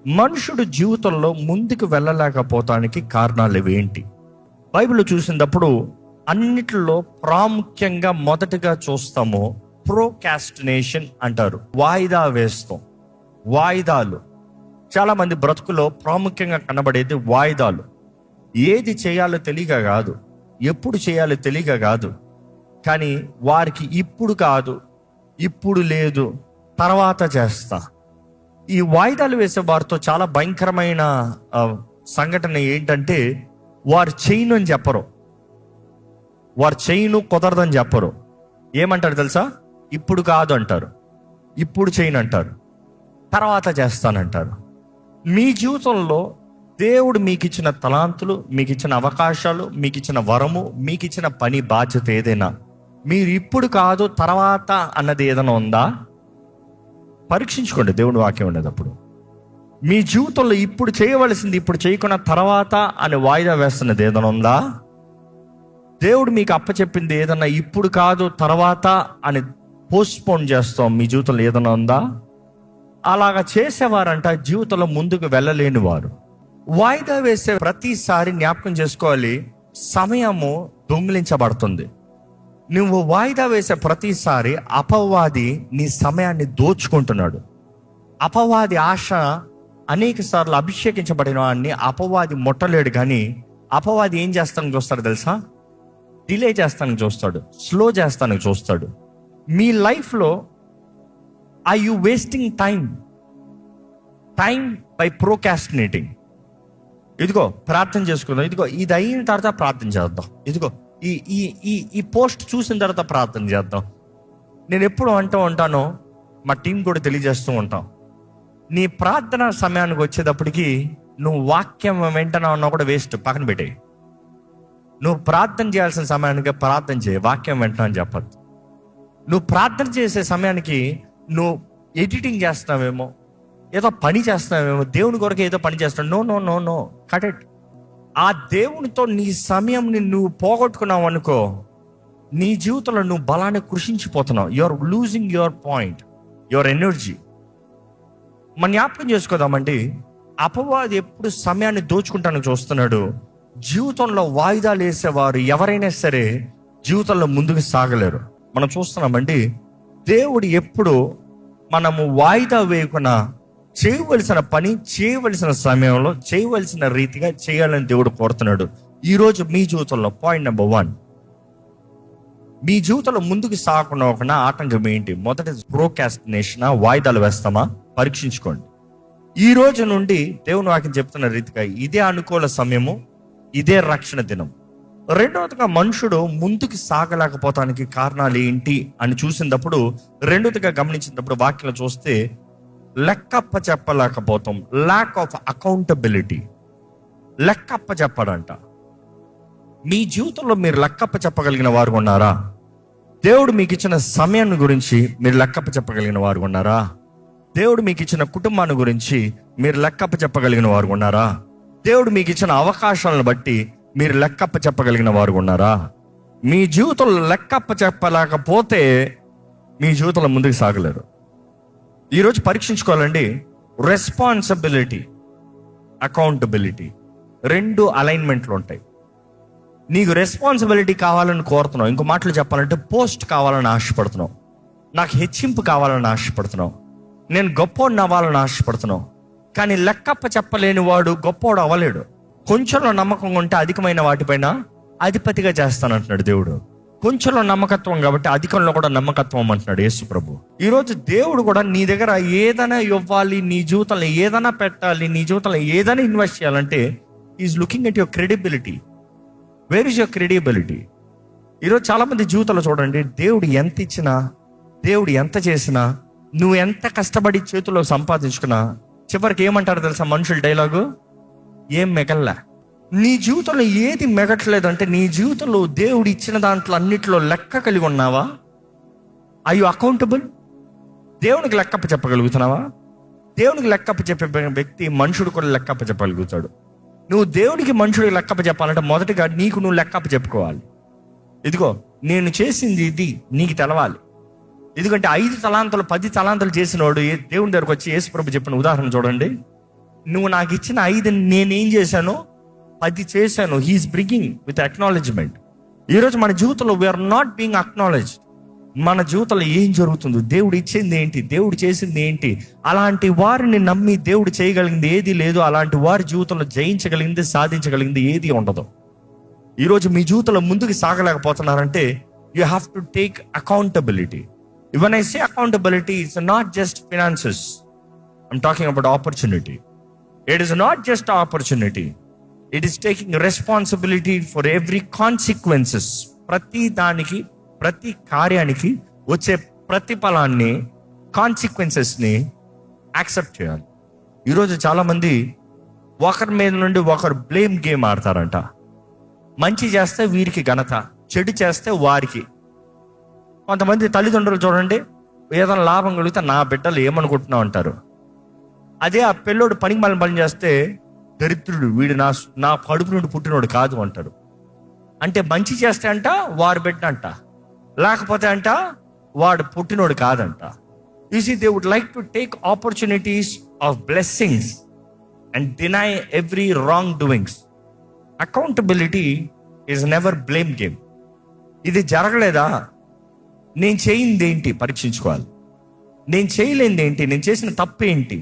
మనుషుడు జీవితంలో ముందుకు వెళ్ళలేకపోతానికి కారణాలు ఏంటి? బైబిల్లో చూసినప్పుడు అన్నిటిలో ప్రాముఖ్యంగా మొదటగా చూస్తాము ప్రోకాస్టినేషన్ అంటారు. వాయిదా వేస్తాం. వాయిదాలు చాలా మంది బ్రతుకులో ప్రాముఖ్యంగా కనబడేది వాయిదాలు. ఏది చేయాలో తెలియక కాదు, ఎప్పుడు చేయాలో తెలియక కాదు, కానీ వారికి ఇప్పుడు కాదు, ఇప్పుడు లేదు, తర్వాత చేస్తా. ఈ వాయిదాలు వేసే వారితో చాలా భయంకరమైన సంఘటన ఏంటంటే, వారు చేయను అని చెప్పరు, వారు చేయను కుదరదని చెప్పరు. ఏమంటారు తెలుసా? ఇప్పుడు కాదు అంటారు, ఇప్పుడు చేయను అంటారు, తర్వాత చేస్తానంటారు. మీ జీవితంలో దేవుడు మీకు ఇచ్చిన తలాంతులు, మీకు ఇచ్చిన అవకాశాలు, మీకు ఇచ్చిన వరము, మీకు ఇచ్చిన పని బాధ్యత ఏదైనా మీరు ఇప్పుడు కాదు తర్వాత అన్నది ఏదైనా ఉందా? పరీక్షించుకోండి. దేవుని వాక్యం ఉండేటప్పుడు మీ జీవితంలో ఇప్పుడు చేయవలసింది ఇప్పుడు చేయకుండా తర్వాత అని వాయిదా వేస్తున్నది ఏదైనా ఉందా? దేవుడు మీకు అప్పచెప్పింది ఏదన్నా ఇప్పుడు కాదు తర్వాత అని పోస్ట్పోన్ చేస్తాం మీ జీవితంలో ఏదైనా ఉందా? అలాగా చేసేవారంట జీవితంలో ముందుకు వెళ్ళలేని వారు. వాయిదా వేసే ప్రతిసారి జ్ఞాపకం చేసుకోవాలి, సమయము దొంగిలించబడుతుంది. నువ్వు వాయిదా వేసే ప్రతిసారి అపవాది నీ సమయాన్ని దోచుకుంటున్నాడు. అపవాది ఆశ అనేక సార్లు అభిషేకించబడిన వాడిని అపవాది ముట్టలేడు. కానీ అపవాది ఏం చేస్తానికి చూస్తాడు తెలుసా? డిలే చేస్తానికి చూస్తాడు, స్లో చేస్తానికి చూస్తాడు. మీ లైఫ్లో are you wasting time by procrastinating? ఇదిగో ప్రార్థన చేసుకుందాం, ఇదిగో ఇది అయిన తర్వాత ప్రార్థన చేద్దాం, ఇదిగో ఈ ఈ ఈ ఈ పోస్ట్ చూసిన తర్వాత ప్రార్థన చేద్దాం. నేను ఎప్పుడు అంటూ ఉంటానో, మా టీం కూడా తెలియజేస్తూ ఉంటాం, నీ ప్రార్థన సమయానికి వచ్చేటప్పటికి నువ్వు వాక్యం వెంటనే ఉన్నా కూడా వేస్ట్, పక్కన పెట్టే. నువ్వు ప్రార్థన చేయాల్సిన సమయానికి ప్రార్థన చేయి, వాక్యం వెంటనే అని చెప్పద్దు. నువ్వు ప్రార్థన చేసే సమయానికి నువ్వు ఎడిటింగ్ చేస్తున్నావేమో, ఏదో పని చేస్తున్నావేమో, దేవుని కొరకు ఏదో పని చేస్తున్నావు. No no no no, cut it. ఆ దేవునితో నీ సమయంని నువ్వు పోగొట్టుకున్నావు అనుకో, నీ జీవితంలో నువ్వు బలాన్ని కృషించిపోతున్నావు. You are losing your point, your energy. మన జ్ఞాపకం చేసుకోదామండి, అపవాది ఎప్పుడు సమయాన్ని దోచుకుంటానికి చూస్తున్నాడు. జీవితంలో వాయిదాలు వేసేవారు ఎవరైనా సరే జీవితంలో ముందుకు సాగలేరు. మనం చూస్తున్నామండి, దేవుడు ఎప్పుడు మనము వాయిదా వేయకుండా చేయవలసిన పని చేయవలసిన సమయంలో చేయవలసిన రీతిగా చేయాలని దేవుడు కోరుతున్నాడు. ఈరోజు మీ జీవితంలో పాయింట్ నెంబర్ 1, మీ జీవితంలో ముందుకు సాగకుండా ఒక ఆటంకం ఏంటి? మొదటి ప్రోకాస్టినేషన్, వాయిదాలు వేస్తామా? పరీక్షించుకోండి. ఈ రోజు నుండి దేవుని వాక్యం చెప్తున్న రీతిగా ఇదే అనుకూల సమయము, ఇదే రక్షణ దినం. రెండవదిగా మనుషుడు ముందుకు సాగలేకపోతానికి కారణాలు ఏంటి అని చూసినప్పుడు, రెండవదిగా గమనించినప్పుడు వాక్యంలో చూస్తే లెక్కప్ప చెప్పలేకపోతాం. Lack of accountability. లెక్కప్ప చెప్పడంట. మీ జీవితంలో మీరు లెక్కప్ప చెప్పగలిగిన వారు ఉన్నారా? దేవుడు మీకు ఇచ్చిన సమయాన్ని గురించి మీరు లెక్కప్ప చెప్పగలిగిన వారు ఉన్నారా? దేవుడు మీకు ఇచ్చిన కుటుంబాన్ని గురించి మీరు లెక్కప్ప చెప్పగలిగిన వారు ఉన్నారా? దేవుడు మీకు ఇచ్చిన అవకాశాలను బట్టి మీరు లెక్కప్ప చెప్పగలిగిన వారు ఉన్నారా? మీ జీవితంలో లెక్కప్ప చెప్పలేకపోతే మీ జీవితంలో ముందుకు సాగలేరు. ఈరోజు పరీక్షించుకోవాలండి. రెస్పాన్సిబిలిటీ, అకౌంటబిలిటీ, 2 అలైన్మెంట్లు ఉంటాయి. నీకు రెస్పాన్సిబిలిటీ కావాలని కోరుతున్నావు. ఇంకో మాటలు చెప్పాలంటే పోస్ట్ కావాలని ఆశపడుతున్నావు, నాకు హెచ్చింపు కావాలని ఆశపడుతున్నావు, నేను గొప్పోడిని అవ్వాలని ఆశపడుతున్నావు. కానీ లెక్కప్ప చెప్పలేని వాడు గొప్పోడు అవ్వలేడు. కొంచెంలో నమ్మకం ఉంటే అధికమైన వాటిపైన అధిపతిగా చేస్తానంటున్నాడు దేవుడు. కొంచెంలో నమ్మకత్వం కాబట్టి అధికంలో కూడా నమ్మకత్వం అంటున్నాడు యేసు ప్రభు. ఈరోజు దేవుడు కూడా నీ దగ్గర ఏదైనా ఇవ్వాలి, నీ జీవితంలో ఏదైనా పెట్టాలి, నీ జీవితంలో ఏదైనా ఇన్వెస్ట్ చేయాలంటే is looking at your credibility. Where is your credibility? ఈరోజు చాలా మంది జీవితంలో చూడండి, దేవుడు ఎంత ఇచ్చినా, దేవుడు ఎంత చేసినా, నువ్వు ఎంత కష్టపడి చేతిలో సంపాదించుకున్నా, చివరికి ఏమంటారు తెలుసా మనుషుల డైలాగు? ఏం మిగల్లా. నీ జీవితంలో ఏది మిగట్లేదంటే నీ జీవితంలో దేవుడు ఇచ్చిన దాంట్లో అన్నిట్లో లెక్క కలిగి ఉన్నావా? Are you accountable? దేవునికి లెక్కప్ప చెప్పగలుగుతున్నావా? దేవునికి లెక్కప్ప చెప్పే వ్యక్తి మనుషుడు కూడా లెక్కప్ప చెప్పగలుగుతాడు. నువ్వు దేవుడికి మనుషుడికి లెక్కప్ప చెప్పాలంటే మొదటిగా నీకు నువ్వు లెక్కప్ప చెప్పుకోవాలి. ఇదిగో నేను చేసింది ఇది నీకు తెలవాలి. ఎందుకంటే 5 తలాంతులు 10 తలాంతులు చేసినవాడు దేవుని దగ్గరకు వచ్చి యేసు ప్రభు చెప్పిన ఉదాహరణ చూడండి. నువ్వు నాకు ఇచ్చిన 5 నేనేం చేశాను, 10 చేశాను. He's bringing with acknowledgement. ఈరోజు మన జీవితంలో వీఆర్ నాట్ బీయింగ్ అక్నాలెడ్జ్డ్. మన జీవితంలో ఏం జరుగుతుందో, దేవుడు ఇచ్చింది ఏంటి, దేవుడు చేసింది ఏంటి, అలాంటి వారిని నమ్మి దేవుడు చేయగలిగింది ఏది లేదు. అలాంటి వారి జీవితంలో జయించగలిగింది, సాధించగలిగింది ఏది ఉండదు. ఈరోజు మీ జీవితంలో ముందుకు సాగలేకపోతున్నారంటే you have to take accountability. When I say accountability, it's not just finances. I'm talking about opportunity. It is not just opportunity. It is taking responsibility for every consequences. ప్రతి దానికి, ప్రతి కార్యానికి వచ్చే ప్రతిఫలాన్ని, కాన్సిక్వెన్సెస్ని యాక్సెప్ట్ చేయాలి. ఈరోజు చాలామంది ఒకరి మీద నుండి ఒకరు బ్లేమ్ గేమ్ ఆడతారంట. మంచి చేస్తే వీరికి ఘనత, చెడు చేస్తే వారికి. కొంతమంది తల్లిదండ్రులు చూడండి, ఏదైనా లాభం కలిగితే నా బిడ్డలు ఏమనుకుంటున్నావు అంటారు. అదే ఆ పిల్లోడు పనికి మళ్ళీ పని చేస్తే దరిద్రుడు, వీడు నా కడుపు నుండి పుట్టినోడు కాదు అంటారు. అంటే మంచి చేస్తే అంట వాడు బిడ్డ అంట, లేకపోతే అంట వాడు పుట్టినోడు కాదంట. You see, they would like to take opportunities of blessings and deny every wrong doings. Accountability is never blame game. ఇది జరగలేదా, నేను చేయింది ఏంటి పరీక్షించుకోవాలి. నేను చేయలేనిది ఏంటి, నేను చేసిన తప్పు ఏంటి,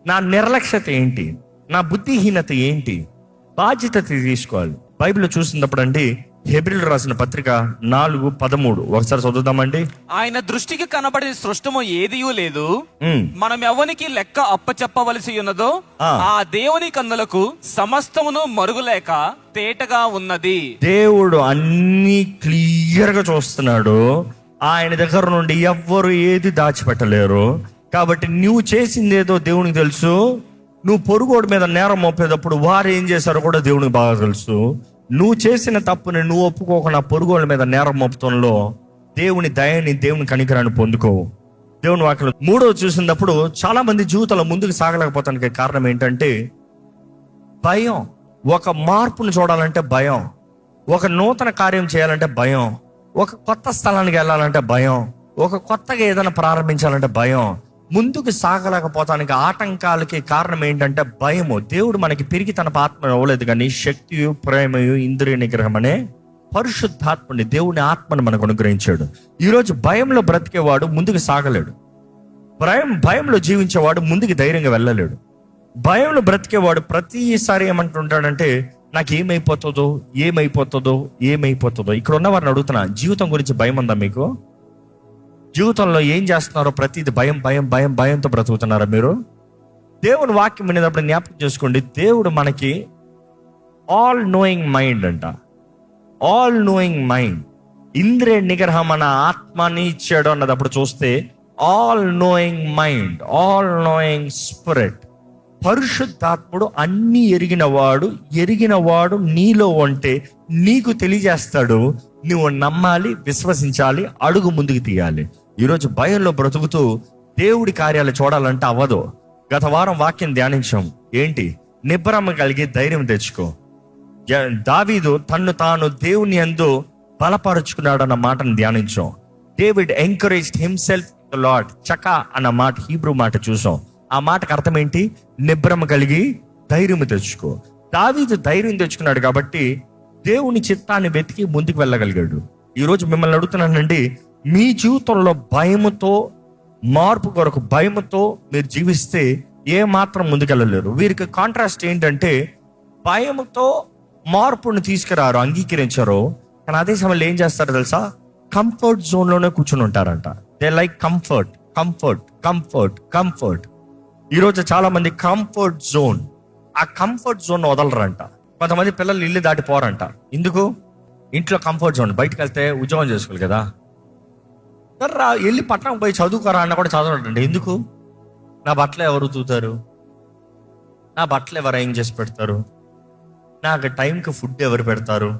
నా నిర్లక్ష్యత ఏంటి, నా బుద్ధిహీనత ఏంటి, బాధ్యత తీసుకోవాలి. బైబిల్లో చూసినప్పుడు అండి, హెబ్రీయులకు రాసిన పత్రిక 4:13 ఒకసారి చదువుదామండి. ఆయన దృష్టికి కనబడే సృష్టము ఏదియూ లేదు, మనం ఎవరికి లెక్క అప్పచెప్పవలసి ఉన్నదో ఆ దేవుని కన్నులకు సమస్తమును మరుగులేక తేటగా ఉన్నది. దేవుడు అన్ని క్లియర్ గా చూస్తున్నాడు. ఆయన దగ్గర నుండి ఎవ్వరు ఏది దాచిపెట్టలేరు. కాబట్టి నువ్వు చేసింది ఏదో దేవునికి తెలుసు. నువ్వు పొరుగోడు మీద నేరం మోపేటప్పుడు వారు ఏం చేశారో కూడా దేవునికి బాగా తెలుసు. నువ్వు చేసిన తప్పుని నువ్వు ఒప్పుకోకుండా పొరుగోళ్ళ మీద నేరం మోపతంలో దేవుని దయని, దేవుని కనికరాన్ని పొందుకోవు. దేవుని వాక్యం 3 చూసినప్పుడు చాలా మంది జీవితంలో ముందుకు సాగలేకపోతానికి కారణం ఏంటంటే భయం. ఒక మార్పును చూడాలంటే భయం, ఒక నూతన కార్యం చేయాలంటే భయం, ఒక కొత్త స్థలానికి వెళ్ళాలంటే భయం, ఒక కొత్తగా ఏదైనా ప్రారంభించాలంటే భయం. ముందుకు సాగలేకపోతానికి ఆటంకాలకి కారణం ఏంటంటే భయము. దేవుడు మనకి పెరిగి తన ఆత్మ ఇవ్వలేదు, కానీ శక్తియు, ప్రేమయు, ఇంద్రియ నిగ్రహం అనే పరిశుద్ధాత్మని, దేవుని ఆత్మను మనకు అనుగ్రహించాడు. ఈరోజు భయంలో బ్రతికేవాడు ముందుకు సాగలేడు. భయంలో జీవించేవాడు ముందుకు ధైర్యంగా వెళ్ళలేడు. భయంలో బ్రతికేవాడు ప్రతిసారి ఏమంటుంటాడంటే నాకు ఏమైపోతుందో ఏమైపోతుందో ఏమైపోతుందో. ఇక్కడ ఉన్న వారిని అడుగుతున్నా, జీవితం గురించి భయం ఉందా మీకు? జీవితంలో ఏం చేస్తున్నారో ప్రతిది భయం భయం భయం భయంతో బ్రతుకుతున్నారా మీరు? దేవుని వాక్యం వినేటప్పుడు జ్ఞాపకం చేసుకోండి, దేవుడు మనకి ఆల్ నోయింగ్ మైండ్ అంట. ఆల్ నోయింగ్ మైండ్, ఇంద్రియ నిగ్రహం మన ఆత్మని ఇచ్చాడు అన్నదప్పుడు చూస్తే all knowing mind, all knowing spirit. పరిశుద్ధాత్ముడు అన్ని ఎరిగినవాడు నీలో ఉంటే నీకు తెలియజేస్తాడు. నువ్వు నమ్మాలి, విశ్వసించాలి, అడుగు ముందుకు తీయాలి. ఈరోజు భయంలో బ్రతుకుతూ దేవుడి కార్యాలు చూడాలంటే అవ్వదు. గత వారం వాక్యం ధ్యానించాం. ఏంటి? నిబ్బరం కలిగి ధైర్యం తెచ్చుకో. దావీదు తన్ను తాను దేవుని యందు బలపరుచుకున్నాడు అన్న మాటను ధ్యానించాం. David encouraged himself the Lord. చకా అన్న మాట, హీబ్రూ మాట చూసాం. ఆ మాటకు అర్థం ఏంటి? నిబ్బరం కలిగి ధైర్యం తెచ్చుకో. దావీదు ధైర్యం తెచ్చుకున్నాడు కాబట్టి దేవుని చిత్తాన్ని వెతికి ముందుకు వెళ్ళగలిగాడు. ఈరోజు మిమ్మల్ని అడుగుతున్నానండి, మీ జీవితంలో భయముతో, మార్పు కొరకు భయముతో మీరు జీవిస్తే ఏ మాత్రం ముందుకెళ్ళలేరు. వీరికి కాంట్రాస్ట్ ఏంటంటే భయముతో మార్పును తీసుకురారు, అంగీకరించారు. కానీ అదే సమయంలో ఏం చేస్తారో తెలుసా? కంఫర్ట్ జోన్లోనే కూర్చుని ఉంటారంట. They like comfort comfort comfort comfort. ఈరోజు చాలా మంది కంఫర్ట్ జోన్, ఆ కంఫర్ట్ జోన్ వదలరంట. కొంతమంది పిల్లలు ఇల్లు దాటిపోరంట. ఎందుకు? ఇంట్లో కంఫర్ట్ జోన్. బయటకు వెళ్తే ఉద్యోగం చేసుకోవాలి కదా, రా వెళ్ళి పట్టణం పోయి చదువుకోరా అన్న కూడా చదవడండి. ఎందుకు? నా బట్టలు ఎవరు తూతారు, నా బట్టలు ఎవరు ఏం చేసి పెడతారు, నాకు టైంకి ఫుడ్ ఎవరు పెడతారు.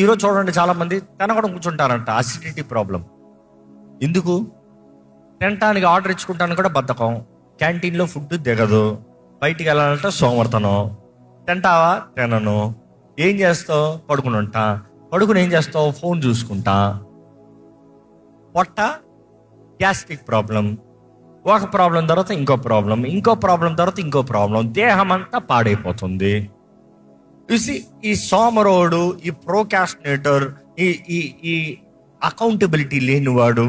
ఈరోజు చూడండి, చాలా మంది తినకుండా కూర్చుంటారంట. Acidity problem. ఎందుకు? తినటానికి ఆర్డర్ ఇచ్చుకుంటాను కూడా బద్ధకం. క్యాంటీన్లో ఫుడ్ దిగదు. బయటికి వెళ్ళాలంటే సోమర్తనం. తింటావా? తినను. ఏం చేస్తావు? పడుకుని ఉంటా. పడుకుని ఏం చేస్తావు? ఫోన్ చూసుకుంటా. పొట్ట గ్యాస్ట్రిక్ ప్రాబ్లం. ఒక ప్రాబ్లం తర్వాత ఇంకో ప్రాబ్లం తర్వాత ఇంకో ప్రాబ్లం, దేహం అంతా పాడైపోతుంది. చూసి ఈ సోమరోడు, ఈ ప్రోకాస్టినేటర్, ఈ ఈ ఈ అకౌంటబిలిటీ లేనివాడు,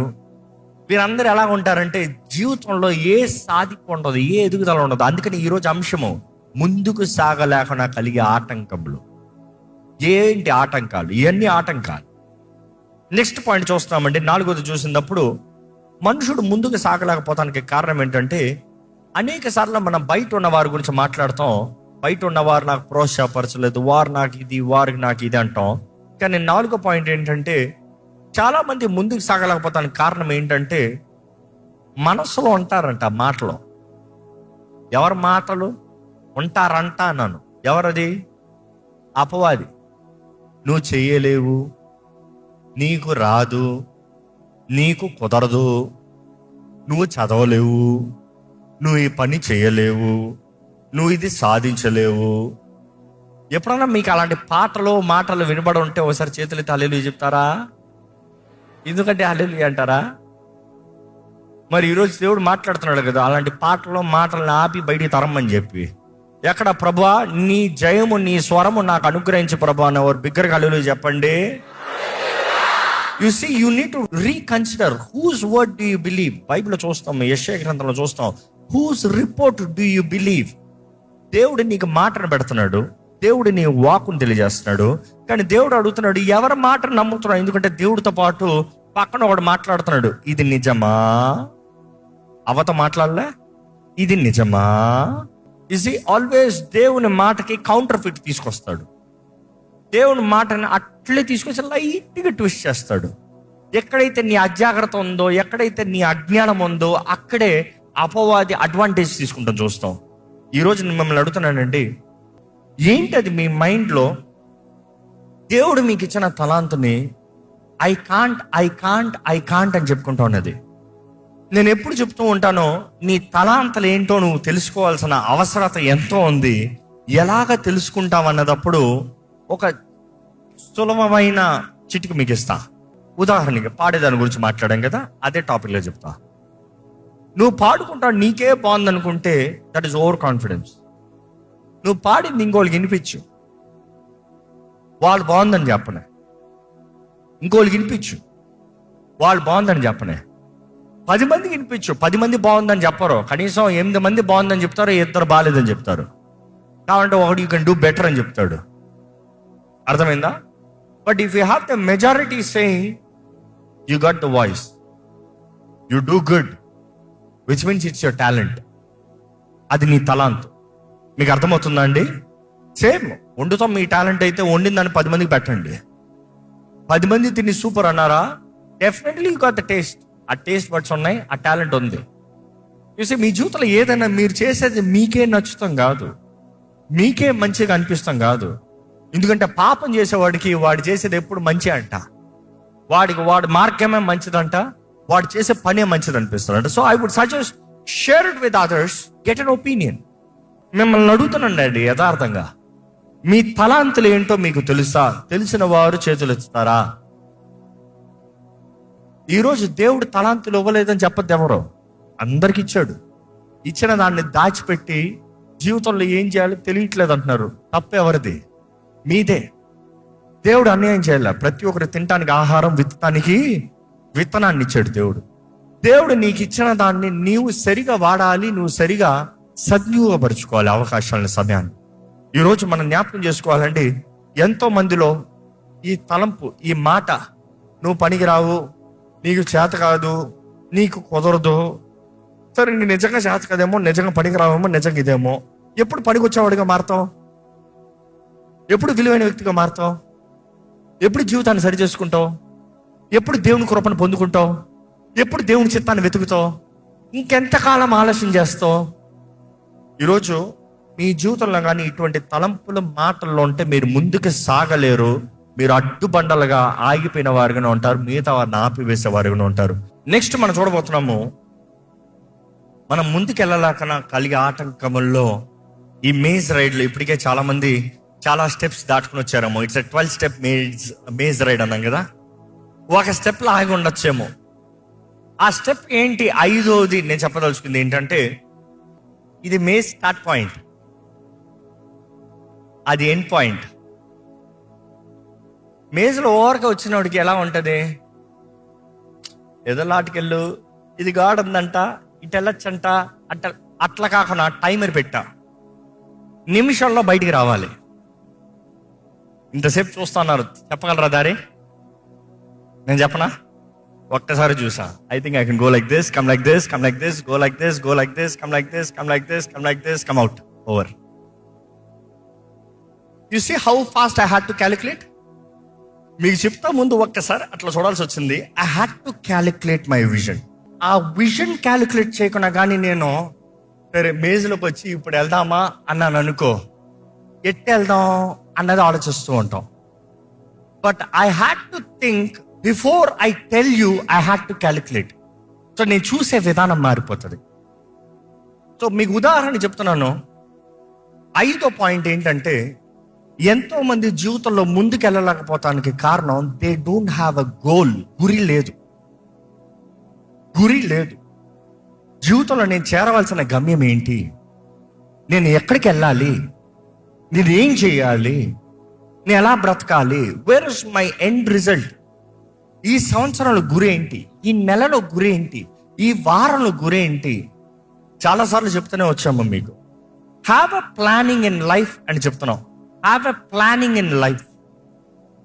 వీరందరూ ఎలా ఉంటారంటే జీవితంలో ఏ సాధింపు ఉండదు, ఏ ఎదుగుదల ఉండదు. అందుకని ఈరోజు అంశము ముందుకు సాగలేకుండా కలిగే ఆటంకములు. ఏంటి ఆటంకాలు? ఇవన్నీ ఆటంకాలు. నెక్స్ట్ పాయింట్ చూస్తామండి. 4వది చూసినప్పుడు మనుషుడు ముందుకు సాగలేకపోతానికి కారణం ఏంటంటే, అనేక సార్లు మనం బయట ఉన్న వారి గురించి మాట్లాడతాం. బయట ఉన్నవారు నాకు ప్రోత్సాహపరచలేదు, వారు నాకు ఇది, వారికి నాకు ఇది అంటాం. కానీ 4వ పాయింట్ ఏంటంటే, చాలా మంది ముందుకు సాగలేకపోతానికి కారణం ఏంటంటే మనసులో ఉంటారంట మాటలు. ఎవరి మాటలు ఉంటారంట అన్నాను? ఎవరది? అపవాది. నువ్వు చెయ్యలేవు, నీకు రాదు, నీకు కుదరదు, నువ్వు చదవలేవు, నువ్వు ఈ పని చేయలేవు, నువ్వు ఇది సాధించలేవు. ఎప్పుడన్నా మీకు అలాంటి మాటలు వినబడి ఉంటే ఒకసారి చేతులెత్తి హల్లెలూయా చెప్తారా? ఎందుకంటే హల్లెలూయా అంటారా? మరి ఈరోజు దేవుడు మాట్లాడుతున్నాడు కదా, అలాంటి మాటలను ఆపి బయటికి తరమని చెప్పి. ఎక్కడ? ప్రభువా నీ జయము, నీ స్వరము నాకు అనుగ్రహించి ప్రభువా అని ఎవరు బిగ్గరగా హల్లెలూయా చెప్పండి. You see, you need to reconsider whose word do you believe. బైబిల్లో చూస్తాం, యెషయా గ్రంథంలో చూస్తాం, whose report do you believe. దేవుడు నీకు మాటను పెడుతున్నాడు, దేవుడు నీ వాక్కును తెలియజేస్తున్నాడు. కానీ దేవుడు అడుగుతున్నాడు, ఎవరి మాటను నమ్ముతున్నాడు? ఎందుకంటే దేవుడితో పాటు పక్కన ఒకడు మాట్లాడుతున్నాడు. ఇది నిజమా? అవత మాట్లాడలే, ఇది నిజమా? ఈజ్ ఆల్వేస్ దేవుని మాటకి కౌంటర్ ఫిట్ తీసుకొస్తాడు. దేవుని మాటని అట్లే తీసుకొచ్చి లైట్గా ట్విస్ట్ చేస్తాడు. ఎక్కడైతే నీ అజాగ్రత్త ఉందో, ఎక్కడైతే నీ అజ్ఞానం ఉందో, అక్కడే అపవాది అడ్వాంటేజ్ తీసుకుంటాం చూస్తాం. ఈరోజు నేను మిమ్మల్ని అడుగుతున్నానండి, ఏంటి అది మీ మైండ్లో దేవుడు మీకు ఇచ్చిన తలాంతుని ఐ కాంట్ అని చెప్పుకుంటా ఉన్నది. నేను ఎప్పుడు చెప్తూ ఉంటానో, నీ తలాంతలు ఏంటో నువ్వు తెలుసుకోవాల్సిన అవసరత ఎంతో ఉంది. ఎలాగ తెలుసుకుంటావన్నదప్పుడు ఒక సులభమైన చిటికి మీకు ఇస్తా. ఉదాహరణకి పాడేదాని గురించి మాట్లాడాం కదా, అదే టాపిక్లో చెప్తా. నువ్వు పాడుకుంటావు, నీకే బాగుంది అనుకుంటే దట్ ఈస్ ఓవర్ కాన్ఫిడెన్స్. నువ్వు పాడింది ఇంకోళ్ళకి వినిపించు, వాళ్ళు బాగుందని చెప్పనే. ఇంకోళ్ళకి వినిపించు, వాళ్ళు బాగుందని చెప్పనే. 10 మందికి వినిపించు, 10 మంది బాగుందని చెప్పరు. కనీసం 8 మంది బాగుందని చెప్తారు, 2 బాగాలేదని చెప్తారు. కాబట్టి ఒకటి యూ కెన్ డూ బెటర్ అని చెప్తాడు. అర్థమైందా? But if you have the majority saying you got the voice, you do good, which means it's your talent. అది నీ తలాంత్. మీకు అర్థమవుతుందా అండి? సేమ్ వండుతాం, మీ టాలెంట్ అయితే వండిందని 10 మందికి పెట్టండి. 10 మంది తిని సూపర్ అన్నారా, definitely you got the taste. ఆ టేస్ట్ బడ్స్ ఉన్నాయి, ఆ టాలెంట్ ఉంది. చూసి మీ జీవితంలో ఏదైనా మీరు చేసేది మీకే నచ్చుతాం కాదు, మీకే మంచిగా అనిపిస్తాం కాదు. ఎందుకంటే పాపం చేసేవాడికి వాడు చేసేది ఎప్పుడు మంచి అంట, వాడి మార్గమే మంచిదంట, వాడు చేసే పనే మంచిది అనిపిస్తాడంట. So I would suggest share it with others, get an opinion. మిమ్మల్ని అడుగుతున్నాండి యథార్థంగా, మీ తలాంతులు ఏంటో మీకు తెలుసా? తెలిసిన వారు చేతులు ఎత్తుతారా? ఈరోజు దేవుడు తలాంతులు ఇవ్వలేదని చెప్పద్దు ఎవరో, అందరికి ఇచ్చాడు. ఇచ్చిన దాన్ని దాచిపెట్టి జీవితంలో ఏం చేయాలో తెలియట్లేదు అంటున్నారు. తప్పు ఎవరిది? మీదే. దేవుడు అన్యాయం చేయాల. ప్రతి ఒక్కరు తినడానికి ఆహారం, విత్తడానికి విత్తనాన్ని ఇచ్చాడు దేవుడు. దేవుడు నీకు ఇచ్చిన దాన్ని నీవు సరిగా వాడాలి, నువ్వు సరిగా సద్వినియోగపరుచుకోవాలి అవకాశాలను, సమయాన్ని. ఈరోజు మనం జ్ఞాపకం చేసుకోవాలండి, ఎంతో మందిలో ఈ తలంపు, ఈ మాట, నువ్వు పనికిరావు, నీకు చేత కాదు, నీకు కుదరదు. సరే నీ నిజంగా చేత కదేమో, నిజంగా పనికిరావేమో, నిజంగా ఇదేమో. ఎప్పుడు పనికి వచ్చేవాడిగా మారుతావు? ఎప్పుడు విలువైన వ్యక్తిగా మారుతావు? ఎప్పుడు జీవితాన్ని సరి చేసుకుంటావు? ఎప్పుడు దేవుని కృపను పొందుకుంటావు? ఎప్పుడు దేవుని చిత్తాన్ని వెతుకుతావు? ఇంకెంతకాలం ఆలస్యం చేస్తావు? ఈరోజు మీ జీవితంలో కానీ ఇటువంటి తలంపుల మాటల్లో ఉంటే మీరు ముందుకు సాగలేరు. మీరు అడ్డుబండలుగా ఆగిపోయిన వారుగానే ఉంటారు, మిగతా వారిని ఆపివేసే వారుగానే ఉంటారు. నెక్స్ట్ మనం చూడబోతున్నాము, మనం ముందుకు వెళ్ళలేకనా కలిగే ఆటంకముల్లో ఈ మేజ్ రైడ్లో ఇప్పటికే చాలా మంది చాలా స్టెప్స్ దాటుకుని వచ్చారేమో. ఇట్స్ 12 స్టెప్ మేజ్ రైడ్ అన్నాం కదా. ఒక స్టెప్లో ఆగి ఉండొచ్చేమో. ఆ స్టెప్ ఏంటి? 5వది నేను చెప్పదలుచుకుంది ఏంటంటే, ఇది మేజ్ స్టార్ట్ పాయింట్, అది ఎండ్ పాయింట్. మేజ్లో ఓవర్గా వచ్చినోడికి ఎలా ఉంటుంది? ఏదో లాటికెళ్ళు, ఇది గాడుందంట, ఇటు వెళ్ళొచ్చంట, అట్లా కాకుండా టైమర్ పెట్టా, నిమిషంలో బయటికి రావాలి. ఇంతసేపు చూస్తున్నారు, చెప్పగలరా దారి? నేను చెప్పనా? ఒక్కసారి చూసా. I think I can go like this, come like this, come like this, go like this, go like this, come like this, come like this, come like this, come out, over. You see how fast I had to calculate. మీకు చెప్తా ముందు ఒక్కసారి అట్లా చూడాల్సి వచ్చింది. I had to calculate my vision. ఆ vision calculate చేయకుండా కానీ నేను సరే మేజ్లోకి వచ్చి ఇప్పుడు వెళ్దామా అన్నాను అనుకో, ఎట్టు వెళ్దాం అన్నది ఆలోచిస్తూ ఉంటాం. But I had to think before I tell you, I had to calculate. So నేను చూసే విధానం మారిపోతుంది. సో మీకు ఉదాహరణ చెప్తున్నాను. 5వ పాయింట్ ఏంటంటే, ఎంతో మంది జీవితంలో ముందుకు వెళ్ళలేకపోతానికి కారణం they don't have a goal. గురి లేదు. జీవితంలో నేను చేరవలసిన గమ్యం ఏంటి, నేను ఎక్కడికి వెళ్ళాలి, నేను ఏం చేయాలి, నేను ఎలా బ్రతకాలి, where is my end result, ఈ సంవత్సరంలో గురి ఏంటి, ఈ నెలలో గురి ఏంటి, ఈ వారంలో గురి ఏంటి. చాలాసార్లు చెప్తూనే వచ్చాము మీకు, have a planning in life అని చెప్తున్నాం. Have a planning in life.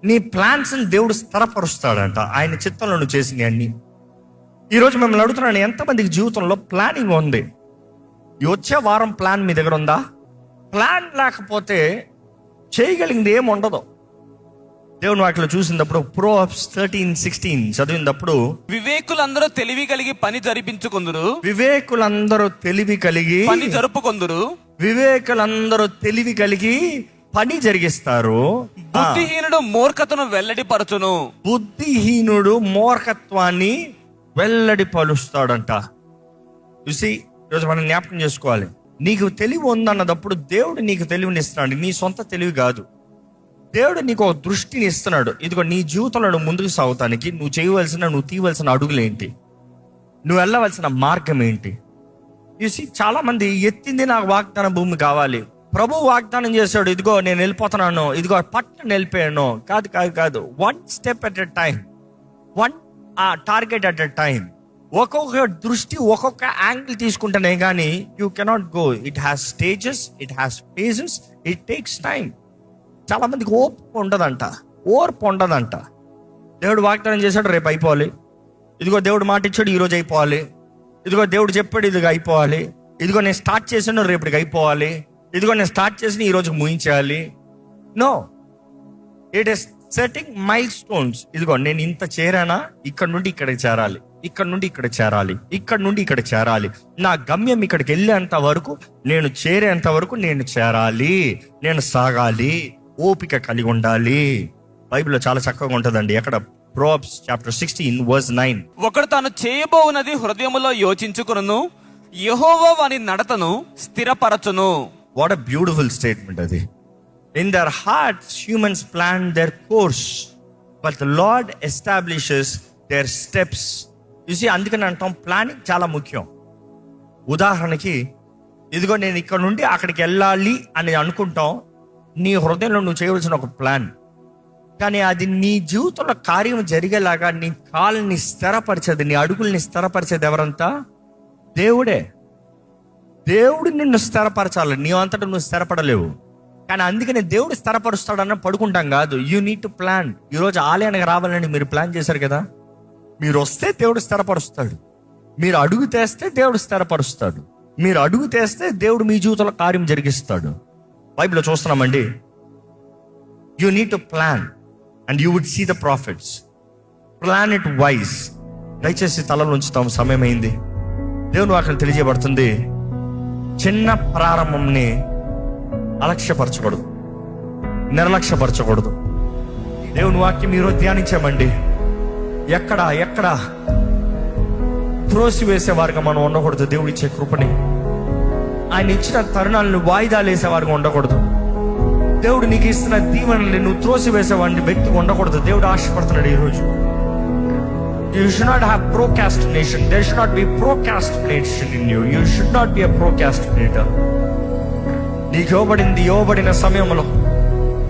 నీ ప్లాన్స్ని దేవుడు స్థిరపరుస్తాడంట, ఆయన చిత్తంలో నువ్వు చేసినవి అన్ని. ఈరోజు మిమ్మల్ని అడుగుతున్నాను, ఎంతమందికి జీవితంలో ప్లానింగ్ ఉంది? ఈ వచ్చే వారం ప్లాన్ మీ దగ్గర ఉందా? ప్లాన్ లేకపోతే చేయగలిగింది ఏమి ఉండదు. దేవుని వాటిలో చూసినప్పుడు Proverbs 13:16 చదివినప్పుడు, వివేకులందరూ తెలివి కలిగి పని జరిపించుకొందురు, వివేకులందరూ తెలివి కలిగి పని జరుపుకొందురు, వివేకులందరూ తెలివి కలిగి పని జరిగిస్తారు. బుద్ధిహీనుడు మూర్ఖతను వెల్లడిపరచును, బుద్ధిహీనుడు మూర్ఖత్వాన్ని వెల్లడి పలుస్తాడంట. చూసి ఈరోజు మనం జ్ఞాపకం చేసుకోవాలి, నీకు తెలివి ఉందన్నదప్పుడు దేవుడు నీకు తెలివిని ఇస్తున్నాడు. నీ సొంత తెలివి కాదు. దేవుడు నీకు ఒక దృష్టిని ఇస్తున్నాడు. ఇదిగో నీ జీవితంలో నువ్వు ముందుకు సాగుతానికి నువ్వు తీయవలసిన అడుగులేంటి, నువ్వు వెళ్ళవలసిన మార్గం ఏంటి. చూసి చాలా మంది ఎత్తింది నాకు వాగ్దాన భూమి కావాలి, ప్రభు వాగ్దానం చేశాడు, ఇదిగో నేను వెళ్ళిపోతున్నాను, ఇదిగో పట్టణం వెళ్ళిపోయాను. కాదు. 1 step at a time, 1 target at a time. ఒక్కొక్క దృష్టి, ఒక్కొక్క యాంగిల్ తీసుకుంటేనే కానీ you cannot go. It has stages, it has phases, it takes time. చాలా మందికి ఓర్పు ఉండదంట. దేవుడు వాగ్దానం చేశాడు, రేపు అయిపోవాలి. ఇదిగో దేవుడు మాట ఇచ్చాడు, ఈరోజు అయిపోవాలి. ఇదిగో దేవుడు చెప్పాడు, ఇదిగో అయిపోవాలి. ఇదిగో నేను స్టార్ట్ చేశాను, రేపటికి అయిపోవాలి. ఇదిగో నేను స్టార్ట్ చేసి ఈ రోజుకి ముగించాలి. No, it is setting milestones. ఇదిగో నేను ఇంత చేరానా, ఇక్కడ నుండి ఇక్కడికి చేరాలి, ఇక్కడ నుండి ఇక్కడ చేరాలి, ఇక్కడ నుండి ఇక్కడ చేరాలి. నా గమ్యం ఇక్కడికి వెళ్ళేంత వరకు, నేను చేరేంత వరకు నేను చేరాలి, నేను సాగాలి, ఓపిక కలిగి ఉండాలి. బైబిల్లో చాలా చక్కగా ఉంటుందండి. ఎక్కడ? Proverbs chapter 16:9. ఒకడు తాను చేయబోవునది హృదయములో యోచించుకొనును, యెహోవా వాని నడతను స్థిరపరచును. వాట్ ఎ బ్యూటిఫుల్ స్టేట్మెంట్ అది. In their hearts humans plan their course, but the Lord establishes their steps. చూసి అందుకని అంటాం ప్లానింగ్ చాలా ముఖ్యం. ఉదాహరణకి, ఇదిగో నేను ఇక్కడ నుండి అక్కడికి వెళ్ళాలి అని అనుకుంటాం. నీ హృదయంలో నువ్వు చేయవలసిన ఒక ప్లాన్, కానీ అది నీ జీవితంలో కార్యం జరిగేలాగా నీ కాళ్ళని స్థిరపరిచేది, నీ అడుగుల్ని స్థిరపరిచేది ఎవరంతా? దేవుడే. దేవుడు నిన్ను స్థిరపరచాలి, నీ అంతటా నువ్వు స్థిరపడలేవు. కానీ అందుకని దేవుడు స్థిరపరుస్తాడన్న పడుకుంటాం కాదు. You need to plan. ఈరోజు ఆలయానికి రావాలని మీరు ప్లాన్ చేశారు కదా, మీరు వస్తే దేవుడు స్థిరపరుస్తాడు. మీరు అడుగు తెస్తే దేవుడు స్థిరపరుస్తాడు. మీరు అడుగు తెస్తే దేవుడు మీ జీవితంలో కార్యం జరిగిస్తాడు. బైబిల్లో చూస్తున్నామండి, you need to plan and you would see the profits. Plan it wise. దయచేసి తలలో ఉంచుతాం, సమయం అయింది. దేవుని వాక్యం తెలియజేయబడుతుంది, చిన్న ప్రారంభంని అలక్ష్యపరచకూడదు, నిర్లక్ష్యపరచకూడదు. దేవుని వాక్యం ఈరోజు ధ్యానించామండి. ఎక్కడ త్రోసివేసేవారుగా మనం ఉండకూడదు. దేవుడు ఇచ్చే కృపని, ఆయన ఇచ్చిన తరుణాలను వాయిదాలు వేసేవారుగా ఉండకూడదు. దేవుడు నీకు ఇస్తున్న దీవెనల్ని నువ్వు త్రోసివేసేవాడిని వ్యక్తిగా ఉండకూడదు. దేవుడు ఆశపడుతున్నాడు ఈరోజు. You should not have procrastination. There should not be procrastination in you. You should not be a procrastinator. నీకు ఇవ్వబడిన సమయంలో,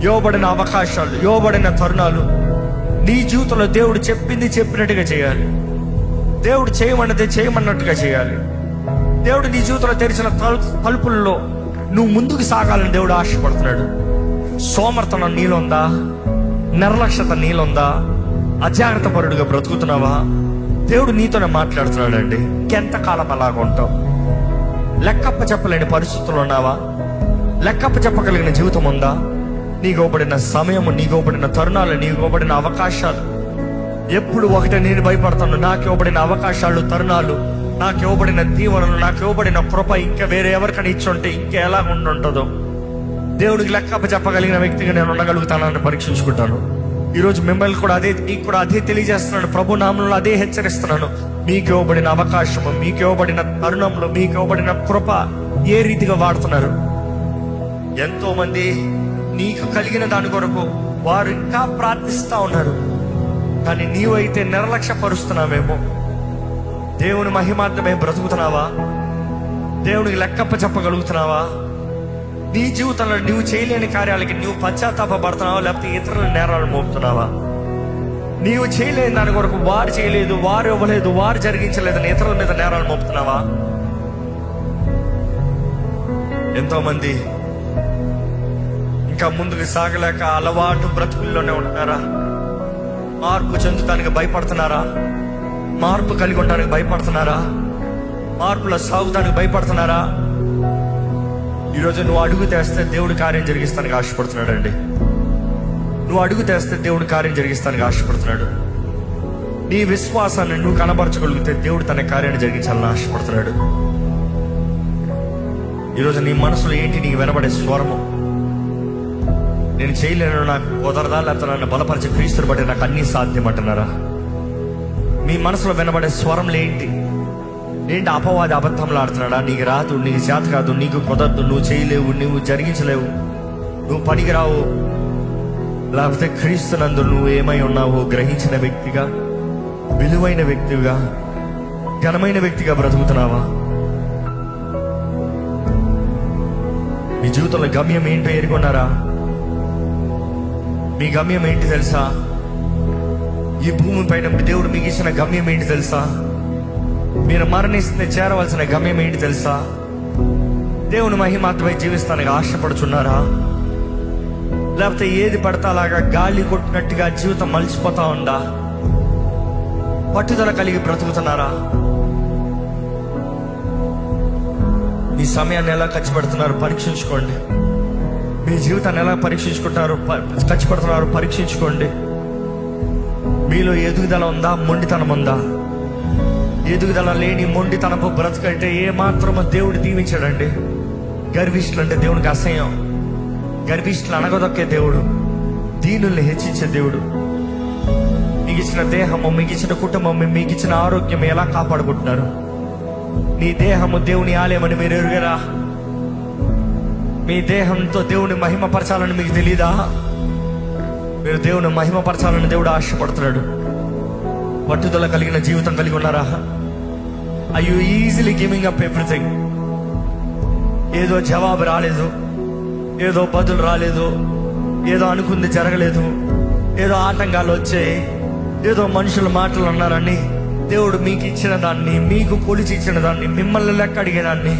ఇవ్వబడిన అవకాశాలు, ఇవ్వబడిన తరుణాలు నీ జీవితంలో దేవుడు చెప్పింది చెప్పినట్టుగా చేయాలి. దేవుడు చేయమన్నది చేయమన్నట్టుగా చేయాలి. దేవుడు నీ జీవితంలో తెరిచిన తలుపుల్లో నువ్వు ముందుకు సాగాలని దేవుడు ఆశపడుతున్నాడు. సోమర్తనం నీలుందా? నిర్లక్ష్యత నీలుందా? అజాగ్రత్త పరుడుగా బ్రతుకుతున్నావా? దేవుడు నీతోనే మాట్లాడుతున్నాడండి. ఇంకెంతకాలం అలాగ ఉంటావు? లెక్కప్ప చెప్పలేని పరిస్థితులు ఉన్నావా? లెక్కప్ప చెప్పగలిగిన జీవితం ఉందా? నీకు ఇవ్వబడిన సమయము, నీకు ఇవ్వబడిన తరుణాలు, నీకు ఇవ్వబడిన అవకాశాలు ఎప్పుడు ఒకటే నేను భయపడతాను. నాకు ఇవ్వబడిన అవకాశాలు, తరుణాలు, నాకు ఇవ్వబడిన దీవెనలు, నాకు ఇవ్వబడిన కృప ఇంకా వేరే ఎవరికైనా ఇచ్చుంటే ఇంకా ఎలా ఉంటుందో. దేవుడికి లెక్కప్ప చెప్పగలిగిన వ్యక్తిగా నేను ఉండగలుగుతానని పరీక్షించుకుంటాను. ఈరోజు మిమ్మల్ని కూడా మీకు కూడా అదే తెలియజేస్తున్నాను. ప్రభు నామంలో అదే హెచ్చరిస్తున్నాను. మీకు ఇవ్వబడిన అవకాశము, మీకు ఇవ్వబడిన తరుణంలో, మీకు ఇవ్వబడిన కృప ఏ రీతిగా వాడుతున్నారు? ఎంతో మంది నీకు కలిగిన దాని కొరకు వారు ఇంకా ప్రార్థిస్తా ఉన్నారు. కానీ నీవైతే నిర్లక్ష్యపరుస్తున్నావేమో. దేవుని మహిమార్థమే బ్రతుకుతున్నావా? దేవునికి లెక్కప్ప చెప్పగలుగుతున్నావా? నీ జీవితంలో నువ్వు చేయలేని కార్యాలకి నువ్వు పశ్చాత్తాపడుతున్నావా? లేకపోతే ఇతరుల నేరాలు మోపుతున్నావా? నీవు చేయలేని దాని కొరకు వారు చేయలేదు, వారు ఇవ్వలేదు, వారు జరిగించలేదని ఇతరుల మీద నేరాలు మోపుతున్నావా? ఎంతో మంది ఇంకా ముందుకు సాగలేక అలవాటు బ్రతుకుల్లోనే ఉంటున్నారా? మార్పు చెందుతానికి భయపడుతున్నారా? మార్పు కలిగి ఉండడానికి భయపడుతున్నారా? మార్పులో సాగుతానికి భయపడుతున్నారా? ఈరోజు నువ్వు అడుగు తెస్తే దేవుడు కార్యం జరిగిస్తానికి ఆశపడుతున్నాడు అండి. నువ్వు అడుగు తెస్తే దేవుడు కార్యం జరిగిస్తానికి ఆశపడుతున్నాడు. నీ విశ్వాసాన్ని నువ్వు కనబరచగలిగితే దేవుడు తన కార్యాన్ని జరిగించాలని ఆశపడుతున్నాడు. ఈరోజు నీ మనసులో ఏంటి? నీకు వినబడే స్వరము, నేను చేయలేను, నాకు కుదరదా, లేకపోతే నన్ను బలపరిచే క్రీస్తుని బట్టి నాకు అన్నీ సాధ్యం అంటున్నారా? మీ మనసులో వినబడే స్వరంలో ఏంటి? అపవాది అబద్ధంలో ఆడుతున్నాడా? నీకు రాదు, నీకు చేత కాదు, నీకు కుదరదు, నువ్వు చేయలేవు, నువ్వు జరిగించలేవు, నువ్వు పనికిరావు, లేకపోతే క్రీస్తునందు నువ్వు ఏమై ఉన్నావో గ్రహించిన వ్యక్తిగా, విలువైన వ్యక్తిగా, ఘనమైన వ్యక్తిగా బ్రతుకుతున్నావా? మీ జీవితంలో గమ్యం ఏంటో ఎరుగున్నారా? మీ గమ్యం ఏంటి తెలుసా? ఈ భూమి పైన దేవుడు మీకు ఇచ్చిన గమ్యం ఏంటి తెలుసా? మీరు మరణిస్తే చేరవలసిన గమ్యం ఏంటి తెలుసా? దేవుని మహిమాత్మై జీవిస్తానికి ఆశపడుచున్నారా? లేకపోతే ఏది పడతా అలాగా గాలి కొట్టినట్టుగా జీవితం మలిచిపోతా ఉందా? పట్టుదల కలిగి బ్రతుకుతున్నారా? మీ సమయాన్ని ఎలా ఖర్చు పెడుతున్నారు పరీక్షించుకోండి. మీ జీవితాన్ని ఎలా ఖర్చు పెడుతున్నారు పరీక్షించుకోండి. మీలో ఎదుగుదల ఉందా? మొండితనం ఉందా? ఎదుగుదల లేని మొండితనపు బ్రతుకంటే ఏ మాత్రమో దేవుడు దీవించాడండి. గర్విష్ఠులు అంటే దేవునికి అసహ్యం. గర్విష్ఠులు అనగదొక్కే దేవుడు, దీనుల్ని హెచ్చించే దేవుడు. మీకు ఇచ్చిన దేహము, మీకు ఇచ్చిన కుటుంబం, మీకు ఇచ్చిన ఆరోగ్యం ఎలా కాపాడుకుంటున్నారు? నీ దేహము దేవుని ఆలయమని మీరు ఎరుగరా? మీ దేహంతో దేవుని మహిమపరచాలని మీకు తెలీదా? మీరు దేవుని మహిమపరచాలని దేవుడు ఆశపడుతున్నాడు. పట్టుదల కలిగిన జీవితం కలిగి ఉన్నారా? Are you easily giving up everything? ఏదో జవాబు రాలేదు, ఏదో బదులు రాలేదు, ఏదో అనుకుంది జరగలేదు, ఏదో ఆటంకాలు వచ్చాయి, ఏదో మనుషుల మాటలు అన్నారని దేవుడు మీకు ఇచ్చిన దాన్ని, మీకు కొలిచి ఇచ్చిన దాన్ని, మిమ్మల్ని లెక్క అడిగేదాన్ని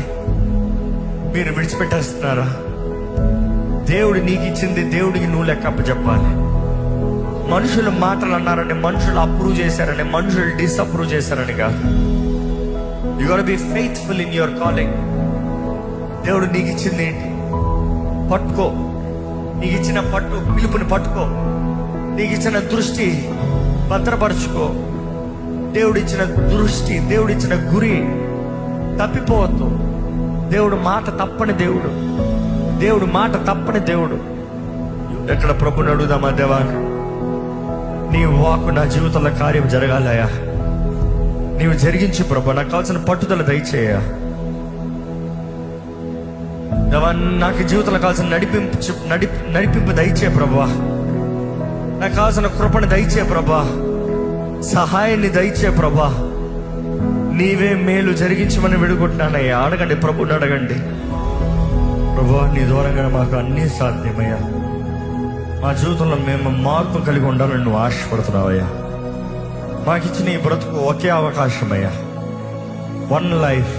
మీరు విడిచిపెట్టేస్తున్నారా? దేవుడు నీకు ఇచ్చింది దేవుడికి నువ్వు లెక్క చెప్పాలి. మనుషులు మాటలు అన్నారని, మనుషులు అప్రూవ్ చేశారని, మనుషులు డిసప్రూవ్ చేశారని కాదు. You got B faithful in your calling. దేవుడు నీకు ఇచ్చింది ఏంటి? పట్టుకో. నీకు ఇచ్చిన పిలుపుని పట్టుకో. నీకు ఇచ్చిన దృష్టి భద్రపరచుకో. దేవుడిచ్చిన దృష్టి, దేవుడిచ్చిన గురి తప్పిపోవద్దు. దేవుడు మాట తప్పని దేవుడు, దేవుడు మాట తప్పని దేవుడు. ఎక్కడ ప్రభుని అడుగుదామా? దేవా, నీ వాక్కు నా జీవితంలో కార్యం జరగాలయా, నీవు జరిగించు ప్రభు. నాకు కావాల్సిన పట్టుదల దయచేయ దేవా. నాకు జీవితంలో కావాల్సిన నడిపింపు దయచే ప్రభా. నాకు కావాల్సిన కృపను దయచే ప్రభా. సహాయాన్ని దయచే ప్రభా. నీవే మేలు జరిగించమని వేడుకుంటున్నానయ్యా. అడగండి, ప్రభుని అడగండి. ప్రభా, నీ దూరంగా మాకు అన్నీ సాధ్యమయ్యా. మా జీవితంలో మేము మార్పు కలిగి ఉండాలని నువ్వు ఆశపడుతున్నావయ్యా. మాకిచ్చిన ఈ బ్రతుకు ఒకే అవకాశమయ్యా. 1 లైఫ్,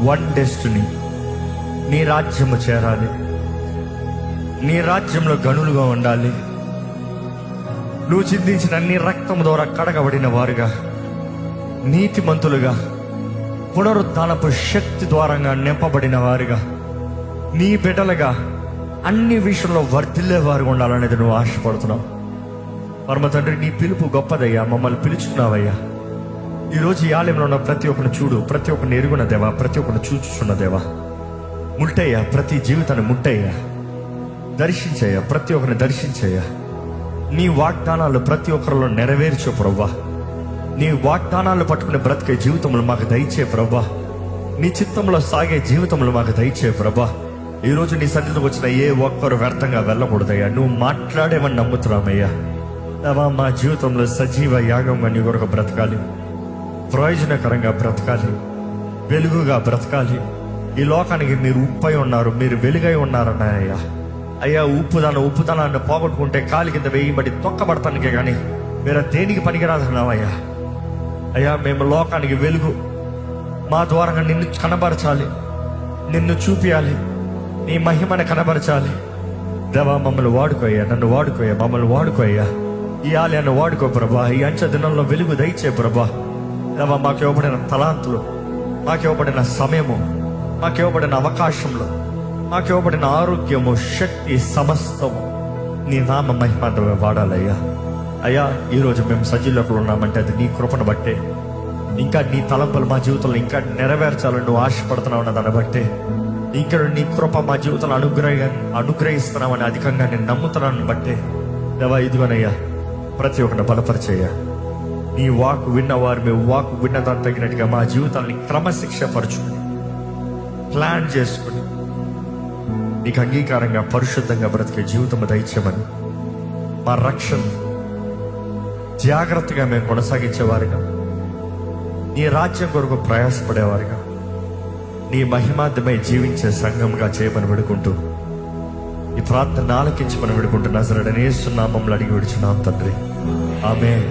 1 డెస్టినీ. నీ రాజ్యము చేరాలి, నీ రాజ్యంలో గనులుగా ఉండాలి. నువ్వు చిందించిన అన్ని రక్తం ద్వారా కడగబడిన వారుగా, నీతిమంతులుగా, పునరుద్ధానపు శక్తి ద్వారంగా నింపబడిన వారుగా, నీ బిడ్డలుగా అన్ని విషయంలో వర్ధిల్లే వారు ఉండాలనేది నువ్వు ఆశపడుతున్నావు. పరమ తండ్రి, నీ పిలుపు గొప్పదయ్యా. మమ్మల్ని పిలుచుకున్నావయ్యా. ఈరోజు ఈ ఆలయంలో ఉన్న ప్రతి ఒక్కరిని చూడు, ప్రతి ఒక్కరిని ఎరుగున్న దేవా, ప్రతి ఒక్కరిని చూచుచున్న దేవా. ముట్టయ్యా, ప్రతి జీవితాన్ని ముట్టయ్యా, దర్శించయ్యా, ప్రతి ఒక్కరిని దర్శించయ్యా. నీ వాగ్దానాలు ప్రతి ఒక్కరిలో నెరవేర్చు ప్రవ్వా. నీ వాగ్దానాలు పట్టుకునే బ్రతికే జీవితంలో మాకు దయచే ప్రభా. నీ చిత్తంలో సాగే జీవితంలో మాకు దయచే ప్రభా. ఈరోజు నీ సన్నిధికి వచ్చిన ఏ ఒక్కరు వ్యర్థంగా వెళ్ళకూడదయ్యా. నువ్వు మాట్లాడేవని నమ్ముతున్నామయ్యా. దేవా, మా జీవితంలో సజీవ యాగంగా నీ కొరకు బ్రతకాలి, ప్రయోజనకరంగా బ్రతకాలి, వెలుగుగా బ్రతకాలి. ఈ లోకానికి మీరు ఉప్పై ఉన్నారు, మీరు వెలుగై ఉన్నారన్నాయ్యా. అయ్యా, ఉప్పుదనాన్ని పోగొట్టుకుంటే కాలి కింద వేయబడి తొక్కబడతానికే కానీ మీరు దేనికి పనికిరాదన్నావయ్యా. అయ్యా, మేము లోకానికి వెలుగు. మా ద్వారా నిన్ను కనబరచాలి, నిన్ను చూపియాలి, నీ మహిమను కనబరచాలి. దేవా, మమ్మల్ని వాడుకోయ్యా, నన్ను వాడుకోయ్యా, మమ్మల్ని వాడుకోయ్యా. ఈ ఆలయాన్ని వాడుకో ప్రభా. ఈ అంచె దినంలో వెలుగు దయచే ప్రభా. దేవా, మాకు ఇవ్వబడిన తలాంతులు, మాకు ఇవ్వబడిన సమయము, మాకు ఇవ్వబడిన అవకాశంలో, మాకు ఇవ్వబడిన ఆరోగ్యము, శక్తి సమస్తము నీ నామ మహిమార్థమే వాడాలయ్యా. అయ్యా, ఈరోజు మేము సజీవులకు ఉన్నామంటే అది నీ కృపను బట్టే. ఇంకా నీ తలంపులు మా జీవితంలో ఇంకా నెరవేర్చాలని నువ్వు ఆశపడుతున్నావు అన్న దాన్ని బట్టే. ఇంకా నీ కృప మా జీవితంలో అనుగ్రహిస్తున్నామని అధికంగా నేను నమ్ముతున్నాను బట్టే. దేవా, ఇదిగోనయ్యా, ప్రతి ఒక్కరిని బలపరిచయ్యా. నీ వాకు విన్నవారు మేము వాకు విన్నదాన్ని తగినట్టుగా మా జీవితాన్ని క్రమశిక్ష పరుచుకుని, ప్లాన్ చేసుకుని, నీకు అంగీకారంగా పరిశుద్ధంగా బ్రతికే జీవితం దయచేయమని, మా రక్షణ జాగ్రత్తగా మేము కొనసాగించేవారుగా, నీ రాజ్యం కొరకు ప్రయాసపడేవారుగా, నీ మహిమార్థమై జీవించే సంఘంగా చేయమని వేడుకుంటూ ఈ ప్రార్థన ఆలకించమని వేడుకుంటూ నజరేయుడైన యేసు నామములో అడిగి విడుచున్నాం తండ్రి. ఆమేన్.